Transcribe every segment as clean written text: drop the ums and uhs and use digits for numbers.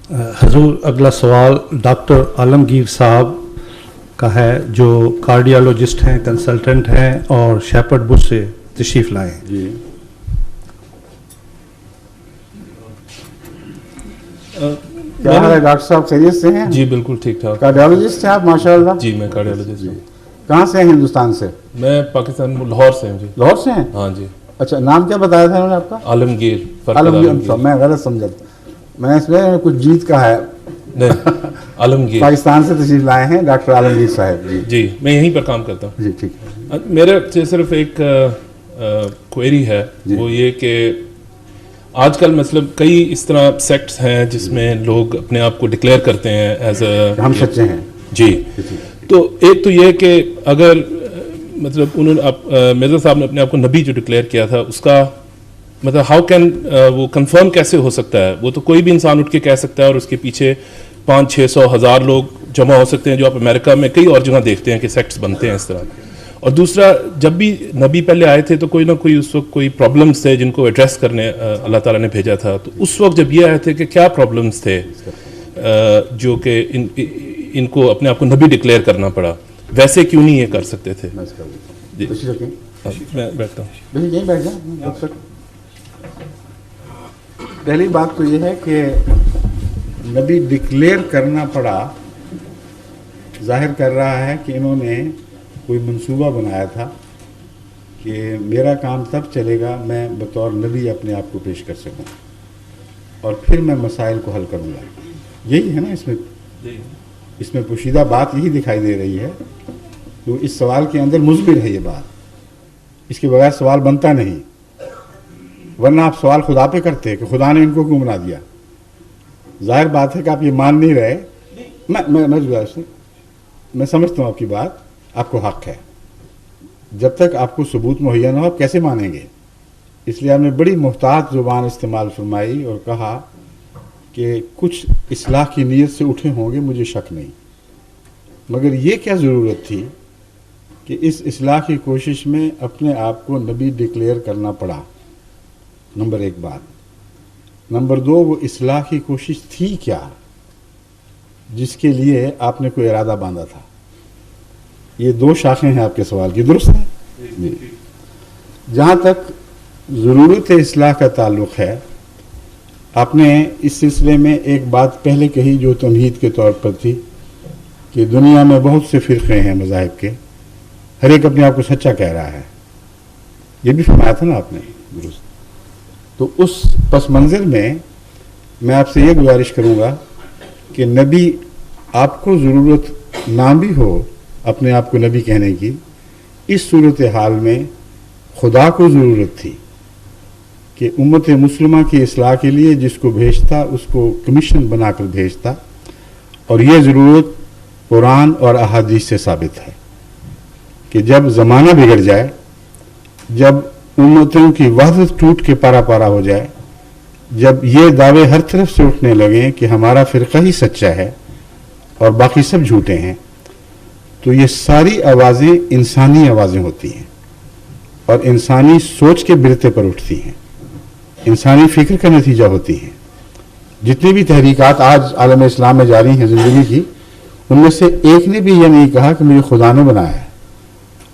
حضور اگلا سوال ڈاکٹر عالمگیر صاحب کا ہے جو کارڈیالوجسٹ ہیں، کنسلٹنٹ ہیں اور شیپرڈ بش سے تشریف لائے ہیں. جی کیا حال ہے ڈاکٹر صاحب، خیریت سے ہیں؟ جی بالکل ٹھیک ٹھاک. کارڈیالوجسٹ ہیں آپ ماشاء اللہ؟ جی میں کارڈیالوجسٹ ہوں. کہاں سے ہیں ہندوستان سے؟ میں پاکستان لاہور سے ہوں. جی لاہور سے ہیں؟ ہاں جی. اچھا نام کیا بتایا تھا انہوں نے آپ کا؟ عالمگیر. عالمگیر. میں غلط سمجھا تھا، میں نے اس میں کچھ جیت کا ہے. نہیں عالمگیر. پاکستان سے تشریف لائے ہیں ڈاکٹر عالمگیر صاحب. جی جی میں یہیں پر کام کرتا ہوں. جی ٹھیک ہے. میرے سے صرف ایک کوئری ہے، وہ یہ کہ آج کل مطلب کئی اس طرح سیکٹس ہیں جس میں لوگ اپنے آپ کو ڈکلیئر کرتے ہیں ایز اے ہم سچے ہیں. جی. تو ایک تو یہ کہ اگر مطلب انہوں نے مرزا صاحب نے اپنے آپ کو نبی جو ڈکلیئر کیا تھا اس کا مطلب ہاؤ کین وہ کنفرم کیسے ہو سکتا ہے؟ وہ تو کوئی بھی انسان اٹھ کے کہہ سکتا ہے اور اس کے پیچھے 500-600,000 لوگ جمع ہو سکتے ہیں، جو آپ امریکہ میں کئی اور جگہ دیکھتے ہیں کہ سیکٹس بنتے ہیں اس طرح. اور دوسرا جب بھی نبی پہلے آئے تھے تو کوئی نہ کوئی اس وقت کوئی پرابلمس تھے جن کو ایڈریس کرنے اللہ تعالیٰ نے بھیجا تھا. تو اس وقت جب یہ آئے تھے کہ کیا پرابلمس تھے جو کہ ان کو اپنے آپ کو نبی ڈکلیئر کرنا پڑا، ویسے کیوں نہیں یہ کر سکتے تھے؟ جی میں بیٹھتا ہوں. یہیں بیٹھ جائیں. پہلی بات تو یہ ہے کہ نبی ڈکلیئر کرنا پڑا ظاہر کر رہا ہے کہ انہوں نے کوئی منصوبہ بنایا تھا کہ میرا کام تب چلے گا میں بطور نبی اپنے آپ کو پیش کر سکوں اور پھر میں مسائل کو حل کروں گا. یہی ہے نا اس میں پوشیدہ بات یہی دکھائی دے رہی ہے. تو اس سوال کے اندر مضمر ہے یہ بات، اس کے بغیر سوال بنتا نہیں. ورنہ آپ سوال خدا پہ کرتے کہ خدا نے ان کو کیوں بنا دیا. ظاہر بات ہے کہ آپ یہ مان نہیں رہے. میں سمجھتا ہوں آپ کی بات، آپ کو حق ہے. جب تک آپ کو ثبوت مہیا نہ ہو آپ کیسے مانیں گے؟ اس لیے آپ نے بڑی محتاط زبان استعمال فرمائی اور کہا کہ کچھ اصلاح کی نیت سے اٹھے ہوں گے، مجھے شک نہیں. مگر یہ کیا ضرورت تھی کہ اس اصلاح کی کوشش میں اپنے آپ کو نبی ڈکلیئر کرنا پڑا؟ نمبر ایک بات. نمبر دو، وہ اصلاح کی کوشش تھی کیا جس کے لیے آپ نے کوئی ارادہ باندھا تھا؟ یہ دو شاخیں ہیں آپ کے سوال کی، درست ہے؟ جی. جہاں تک ضرورت اصلاح کا تعلق ہے، آپ نے اس سلسلے میں ایک بات پہلے کہی جو تمہید کے طور پر تھی کہ دنیا میں بہت سے فرقے ہیں مذاہب کے، ہر ایک اپنے آپ کو سچا کہہ رہا ہے. یہ بھی فرمایا تھا نا آپ نے، درست. تو اس پس منظر میں آپ سے یہ گزارش کروں گا کہ نبی آپ کو ضرورت نہ بھی ہو اپنے آپ کو نبی کہنے کی، اس صورتحال میں خدا کو ضرورت تھی کہ امت مسلمہ کی اصلاح کے لیے جس کو بھیجتا اس کو کمیشن بنا کر بھیجتا. اور یہ ضرورت قرآن اور احادیث سے ثابت ہے کہ جب زمانہ بگڑ جائے، جب امتوں کی وحدت ٹوٹ کے پارا پارا ہو جائے، جب یہ دعوے ہر طرف سے اٹھنے لگیں کہ ہمارا فرقہ ہی سچا ہے اور باقی سب جھوٹے ہیں، تو یہ ساری آوازیں انسانی آوازیں ہوتی ہیں اور انسانی سوچ کے برتے پر اٹھتی ہیں، انسانی فکر کا نتیجہ ہوتی ہیں. جتنی بھی تحریکات آج عالم اسلام میں جاری ہیں زندگی کی، ان میں سے ایک نے بھی یہ نہیں کہا کہ مجھے خدا نے بنایا ہے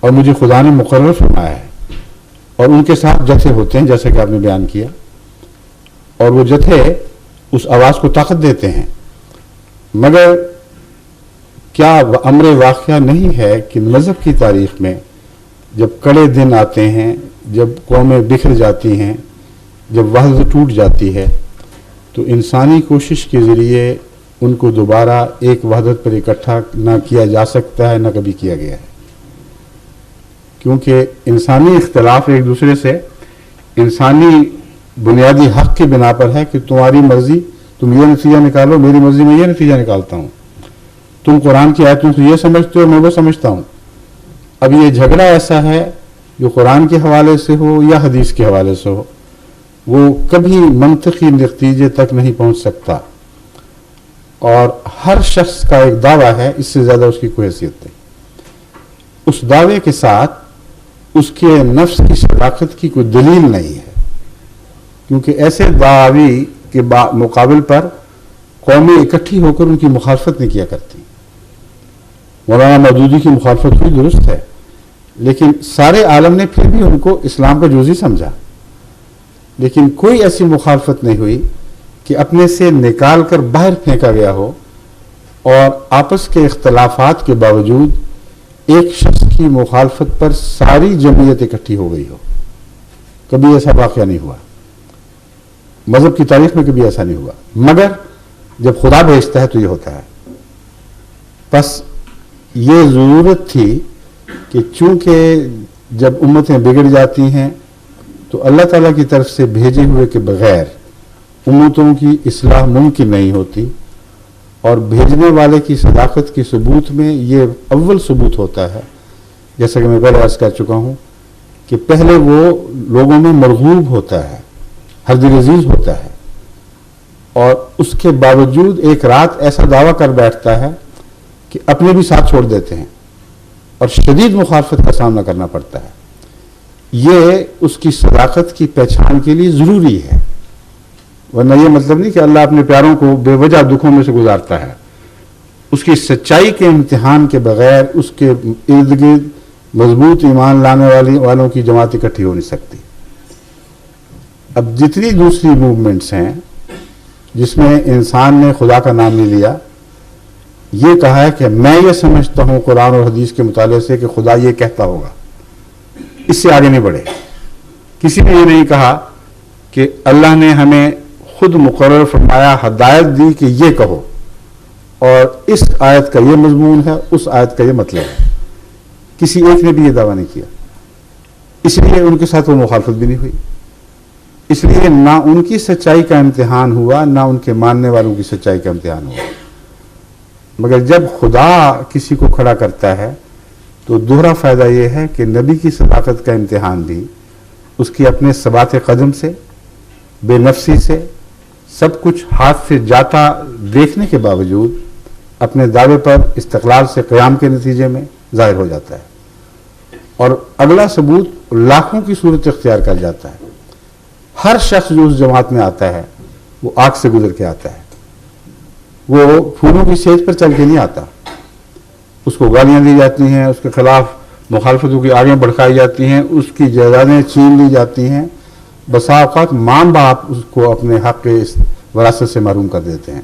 اور مجھے خدا نے مقرر فرمایا ہے. اور ان کے ساتھ جتھے ہوتے ہیں جیسا کہ آپ نے بیان کیا، اور وہ جتھے اس آواز کو طاقت دیتے ہیں. مگر کیا امر واقعہ نہیں ہے کہ مذہب کی تاریخ میں جب کڑے دن آتے ہیں، جب قومیں بکھر جاتی ہیں، جب وحدت ٹوٹ جاتی ہے، تو انسانی کوشش کے ذریعے ان کو دوبارہ ایک وحدت پر اکٹھا نہ کیا جا سکتا ہے، نہ کبھی کیا گیا ہے. کیونکہ انسانی اختلاف ایک دوسرے سے انسانی بنیادی حق کی بنا پر ہے کہ تمہاری مرضی تم یہ نتیجہ نکالو، میری مرضی میں یہ نتیجہ نکالتا ہوں. تم قرآن کی آیتوں سے یہ سمجھتے ہو، میں وہ سمجھتا ہوں. اب یہ جھگڑا ایسا ہے جو قرآن کے حوالے سے ہو یا حدیث کے حوالے سے ہو، وہ کبھی منطقی نتیجے تک نہیں پہنچ سکتا. اور ہر شخص کا ایک دعویٰ ہے، اس سے زیادہ اس کی کوئی حیثیت نہیں. اس دعوے کے ساتھ اس کے نفس کی صداقت کی کوئی دلیل نہیں ہے، کیونکہ ایسے دعوی کے مقابل پر قومیں اکٹھی ہو کر ان کی مخالفت نہیں کیا کرتی. مولانا مودودی کی مخالفت بھی درست ہے، لیکن سارے عالم نے پھر بھی ان کو اسلام کا جزوی سمجھا. لیکن کوئی ایسی مخالفت نہیں ہوئی کہ اپنے سے نکال کر باہر پھینکا گیا ہو اور آپس کے اختلافات کے باوجود ایک شخص کی مخالفت پر ساری جمعیت اکٹھی ہو گئی ہو. کبھی ایسا واقعہ نہیں ہوا، مذہب کی تاریخ میں کبھی ایسا نہیں ہوا. مگر جب خدا بھیجتا ہے تو یہ ہوتا ہے. بس یہ ضرورت تھی کہ چونکہ جب امتیں بگڑ جاتی ہیں تو اللہ تعالیٰ کی طرف سے بھیجے ہوئے کے بغیر امتوں کی اصلاح ممکن نہیں ہوتی، اور بھیجنے والے کی صداقت کی ثبوت میں یہ اول ثبوت ہوتا ہے، جیسا کہ میں پہلے عرض کر چکا ہوں کہ پہلے وہ لوگوں میں مرغوب ہوتا ہے، ہر دل عزیز ہوتا ہے، اور اس کے باوجود ایک رات ایسا دعویٰ کر بیٹھتا ہے کہ اپنے بھی ساتھ چھوڑ دیتے ہیں اور شدید مخالفت کا سامنا کرنا پڑتا ہے. یہ اس کی صداقت کی پہچان کے لیے ضروری ہے، ورنہ یہ مطلب نہیں کہ اللہ اپنے پیاروں کو بے وجہ دکھوں میں سے گزارتا ہے. اس کی سچائی کے امتحان کے بغیر اس کے ارد گرد مضبوط ایمان لانے والوں کی جماعت اکٹھی ہو نہیں سکتی. اب جتنی دوسری موومنٹس ہیں جس میں انسان نے خدا کا نام نہیں لیا، یہ کہا ہے کہ میں یہ سمجھتا ہوں قرآن اور حدیث کے مطالعے سے کہ خدا یہ کہتا ہوگا، اس سے آگے نہیں بڑھے. کسی نے یہ نہیں کہا کہ اللہ نے ہمیں خود مقرر فرمایا، ہدایت دی کہ یہ کہو، اور اس آیت کا یہ مضمون ہے، اس آیت کا یہ مطلب ہے. کسی ایک نے بھی یہ دعویٰ نہیں کیا. اس لیے ان کے ساتھ وہ مخالفت بھی نہیں ہوئی. اس لیے نہ ان کی سچائی کا امتحان ہوا، نہ ان کے ماننے والوں کی سچائی کا امتحان ہوا. مگر جب خدا کسی کو کھڑا کرتا ہے تو دوہرا فائدہ یہ ہے کہ نبی کی صداقت کا امتحان بھی اس کی اپنے ثبات قدم سے، بے نفسی سے، سب کچھ ہاتھ سے جاتا دیکھنے کے باوجود اپنے دعوے پر استقلال سے قیام کے نتیجے میں ظاہر ہو جاتا ہے. اور اگلا ثبوت لاکھوں کی صورت اختیار کر جاتا ہے. ہر شخص جو اس جماعت میں آتا ہے وہ آگ سے گزر کے آتا ہے. وہ پھولوں کی سیج پر چل کے نہیں آتا. اس کو گالیاں دی جاتی ہیں، اس کے خلاف مخالفتوں کی آگیں بڑھکائی جاتی ہیں، اس کی جائیدادیں چھین لی جاتی ہیں. بسا اوقات ماں باپ اس کو اپنے حق کے وراثت سے محروم کر دیتے ہیں.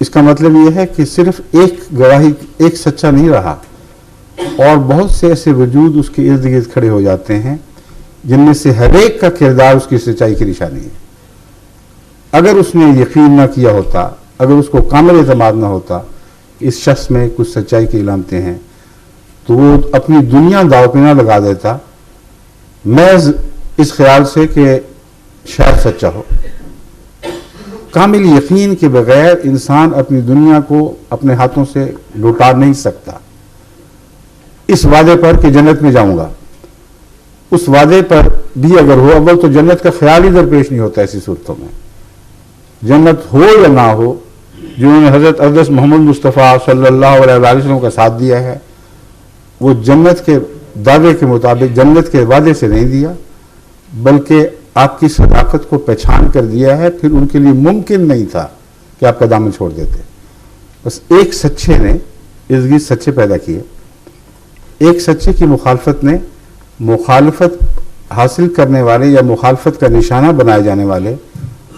اس کا مطلب یہ ہے کہ صرف ایک گواہی، ایک سچا نہیں رہا، اور بہت سے ایسے وجود اس کے ارد گرد کھڑے ہو جاتے ہیں جن میں سے ہر ایک کا کردار اس کی سچائی کی نشانی ہے. اگر اس نے یقین نہ کیا ہوتا، اگر اس کو کامل اعتماد نہ ہوتا کہ اس شخص میں کچھ سچائی کی علامتیں ہیں، تو وہ اپنی دنیا داؤ پہ نہ لگا دیتا محض اس خیال سے کہ شاید سچا ہو. کامل یقین کے بغیر انسان اپنی دنیا کو اپنے ہاتھوں سے لوٹا نہیں سکتا. اس وعدے پر کہ جنت میں جاؤں گا، اس وعدے پر بھی اگر ہو، اول تو جنت کا خیال ہی درپیش نہیں ہوتا. ایسی صورتوں میں جنت ہو یا نہ ہو، جنہوں نے حضرت اقدس محمد مصطفیٰ صلی اللہ علیہ وسلم کا ساتھ دیا ہے، وہ جنت کے دعوے کے مطابق جنت کے وعدے سے نہیں دیا، بلکہ آپ کی صداقت کو پہچان کر دیا ہے. پھر ان کے لیے ممکن نہیں تھا کہ آپ کا دامن چھوڑ دیتے. بس ایک سچے نے ارد گرد سچے پیدا کیے. ایک سچے کی مخالفت نے مخالفت حاصل کرنے والے یا مخالفت کا نشانہ بنائے جانے والے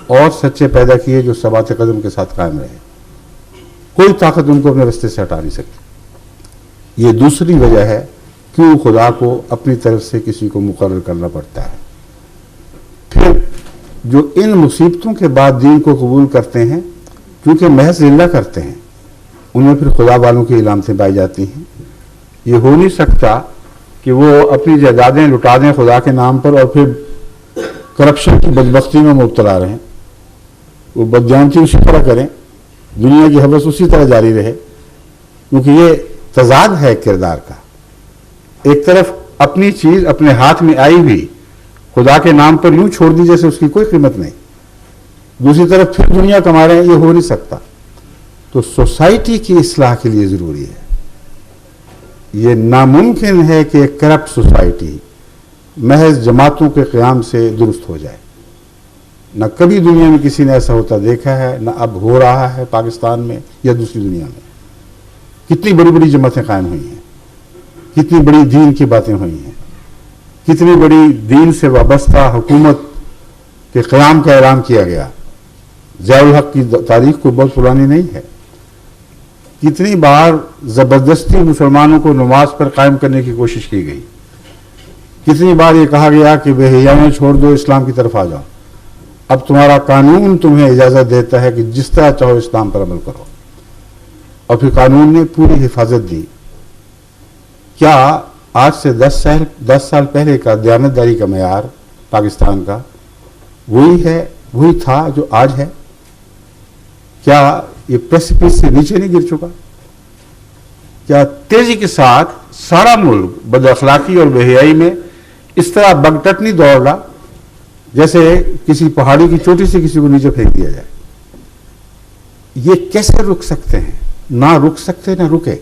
اور سچے پیدا کیے جو ثبات قدم کے ساتھ قائم رہے. کوئی طاقت ان کو اپنے رستے سے ہٹا نہیں سکتی. یہ دوسری وجہ ہے کیوں خدا کو اپنی طرف سے کسی کو مقرر کرنا پڑتا ہے. پھر جو ان مصیبتوں کے بعد دین کو قبول کرتے ہیں، کیونکہ محض للہ کرتے ہیں، ان میں پھر خدا والوں کی علامتیں پائی جاتی ہیں. یہ ہو نہیں سکتا کہ وہ اپنی جائیدادیں لٹا دیں خدا کے نام پر اور پھر کرپشن کی بدبختی میں مبتلا رہیں. وہ بدجانتی اسی طرح کریں، دنیا کی حوث اسی طرح جاری رہے. کیونکہ یہ تضاد ہے کردار کا. ایک طرف اپنی چیز اپنے ہاتھ میں آئی بھی خدا کے نام پر یوں چھوڑ دی جیسے اس کی کوئی قیمت نہیں، دوسری طرف پھر دنیا کما رہے ہیں. یہ ہو نہیں سکتا. تو سوسائٹی کی اصلاح کے لیے ضروری ہے. یہ ناممکن ہے کہ ایک کرپٹ سوسائٹی محض جماعتوں کے قیام سے درست ہو جائے. نہ کبھی دنیا میں کسی نے ایسا ہوتا دیکھا ہے، نہ اب ہو رہا ہے پاکستان میں یا دوسری دنیا میں۔ کتنی بڑی بڑی جماعتیں قائم ہوئی ہیں، کتنی بڑی دین کی باتیں ہوئی ہیں، کتنی بڑی دین سے وابستہ حکومت کے قیام کا اعلان کیا گیا۔ ضیاء الحق کی تاریخ کوئی بہت پرانی نہیں ہے۔ کتنی بار زبردستی مسلمانوں کو نماز پر قائم کرنے کی کوشش کی گئی، کتنی بار یہ کہا گیا کہ بے حیائی چھوڑ دو، اسلام کی طرف آ جاؤ، اب تمہارا قانون تمہیں اجازت دیتا ہے کہ جس طرح چاہو اسلام پر عمل کرو، اور پھر قانون نے پوری حفاظت دی۔ کیا آج سے 10 سال پہلے کا دیانتداری کا معیار پاکستان کا وہی تھا جو آج ہے؟ کیا یہ پریسیپس سے نیچے نہیں گر چکا؟ کیا تیزی کے ساتھ سارا ملک بد اخلاقی اور بے حیائی میں اس طرح بگٹٹ نہیں دوڑ رہا جیسے کسی پہاڑی کی چوٹی سے کسی کو نیچے پھینک دیا جائے؟ یہ کیسے رک سکتے ہیں؟ نہ رک سکتے نہ رکے،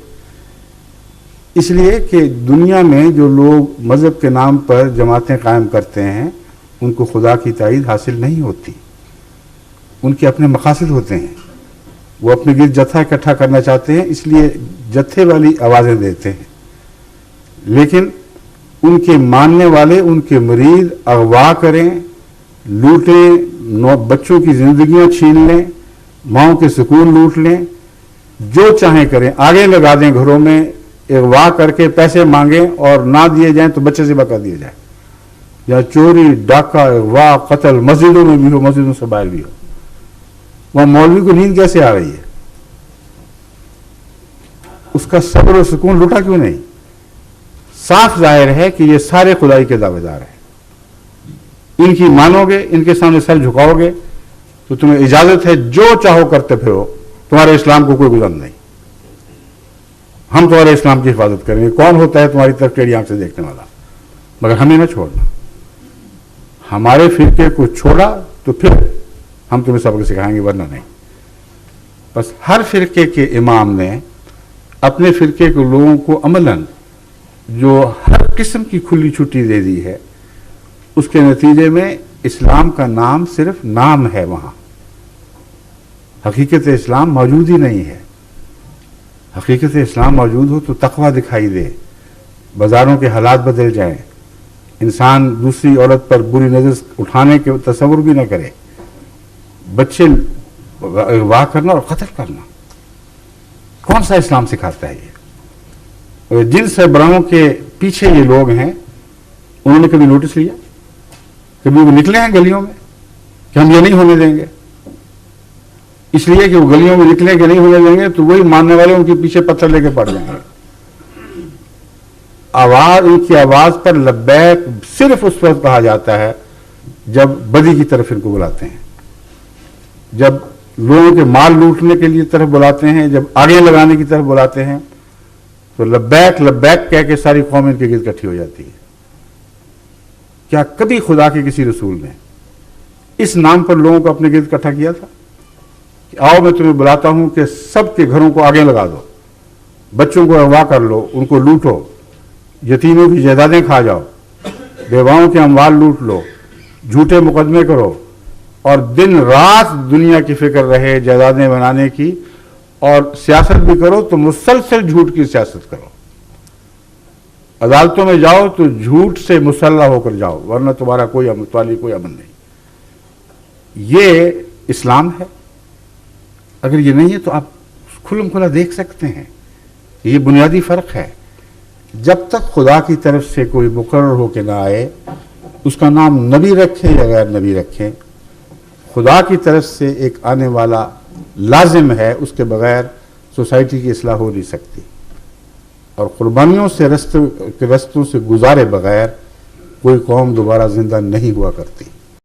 اس لیے کہ دنیا میں جو لوگ مذہب کے نام پر جماعتیں قائم کرتے ہیں ان کو خدا کی تائید حاصل نہیں ہوتی، ان کے اپنے مقاصد ہوتے ہیں، وہ اپنے گرد جتھا اکٹھا کرنا چاہتے ہیں، اس لیے جتھے والی آوازیں دیتے ہیں، لیکن ان کے ماننے والے ان کے مرید اغوا کریں، لوٹیں، بچوں کی زندگیاں چھین لیں، ماؤں کے سکون لوٹ لیں، جو چاہیں کریں، آگے لگا دیں گھروں میں، اغوا کر کے پیسے مانگیں اور نہ دیے جائیں تو بچے ذبح کر دیے جائیں، یا چوری، ڈاکہ، اغوا، قتل مسجدوں میں بھی ہو، مسجدوں سے باہر بھی ہو۔ وہاں مولوی کو نیند کیسے آ رہی ہے؟ اس کا صبر و سکون لوٹا کیوں نہیں؟ صاف ظاہر ہے کہ یہ سارے خدائی کے دعوے دار ہیں۔ ان کی مانو گے، ان کے سامنے سر جھکاؤ گے تو تمہیں اجازت ہے جو چاہو کرتے پھرو، تمہارے اسلام کو کوئی گزر نہیں، ہم تمہارے اسلام کی حفاظت کریں گے۔ کون ہوتا ہے تمہاری طرف ٹیڑھی آنکھ سے دیکھنے والا؟ مگر ہمیں نہ چھوڑنا، ہمارے فرقے کو چھوڑا تو پھر ہم تمہیں سبق سکھائیں گے، ورنہ نہیں۔ بس ہر فرقے کے امام نے اپنے فرقے کے لوگوں کو عملاً جو ہر قسم کی کھلی چھٹی دے دی ہے، اس کے نتیجے میں اسلام کا نام صرف نام ہے، وہاں حقیقت اسلام موجود ہی نہیں ہے۔ حقیقت اسلام موجود ہو تو تقویٰ دکھائی دے، بازاروں کے حالات بدل جائیں، انسان دوسری عورت پر بری نظر اٹھانے کے تصور بھی نہ کرے، بچے اغوا کرنا اور قتل کرنا۔ کون سا اسلام سکھاتا ہے یہ؟ جن سربراہوں کے پیچھے یہ لوگ ہیں انہوں نے کبھی نوٹس لیا؟ کبھی وہ نکلے ہیں گلیوں میں کہ ہم یہ نہیں ہونے دیں گے؟ اس لیے کہ وہ گلیوں میں نکلیں کہ نہیں ہونے دیں گے تو وہی ماننے والے ان کے پیچھے پتھر لے کے پڑ جائیں گے۔ ان کی آواز پر لبیک صرف اس وقت کہا جاتا ہے جب بدی کی طرف ان کو بلاتے ہیں، جب لوگوں کے مال لوٹنے کے لیے طرف بلاتے ہیں، جب آگے لگانے کی طرف بلاتے ہیں تو لبیک لبیک کہہ کے ساری قوم ان کے گرد اکٹھی ہو جاتی ہے۔ کیا کبھی خدا کے کسی رسول نے اس نام پر لوگوں کو اپنے گرد اکٹھا کیا تھا کہ آؤ میں تمہیں بلاتا ہوں کہ سب کے گھروں کو آگے لگا دو، بچوں کو اغوا کر لو، ان کو لوٹو، یتیموں کی جائیدادیں کھا جاؤ، بیواؤں کے اموال لوٹ لو، جھوٹے مقدمے کرو، اور دن رات دنیا کی فکر رہے جائیدادیں بنانے کی، اور سیاست بھی کرو تو مسلسل جھوٹ کی سیاست کرو، عدالتوں میں جاؤ تو جھوٹ سے مسلح ہو کر جاؤ، ورنہ تمہارا کوئی امن نہیں۔ یہ اسلام ہے؟ اگر یہ نہیں ہے تو آپ کھلم کھلا دیکھ سکتے ہیں، یہ بنیادی فرق ہے۔ جب تک خدا کی طرف سے کوئی مقرر ہو کے نہ آئے، اس کا نام نبی رکھیں یا غیر نبی رکھیں، خدا کی طرف سے ایک آنے والا لازم ہے، اس کے بغیر سوسائٹی کی اصلاح ہو نہیں سکتی، اور قربانیوں سے رستوں سے گزارے بغیر کوئی قوم دوبارہ زندہ نہیں ہوا کرتی۔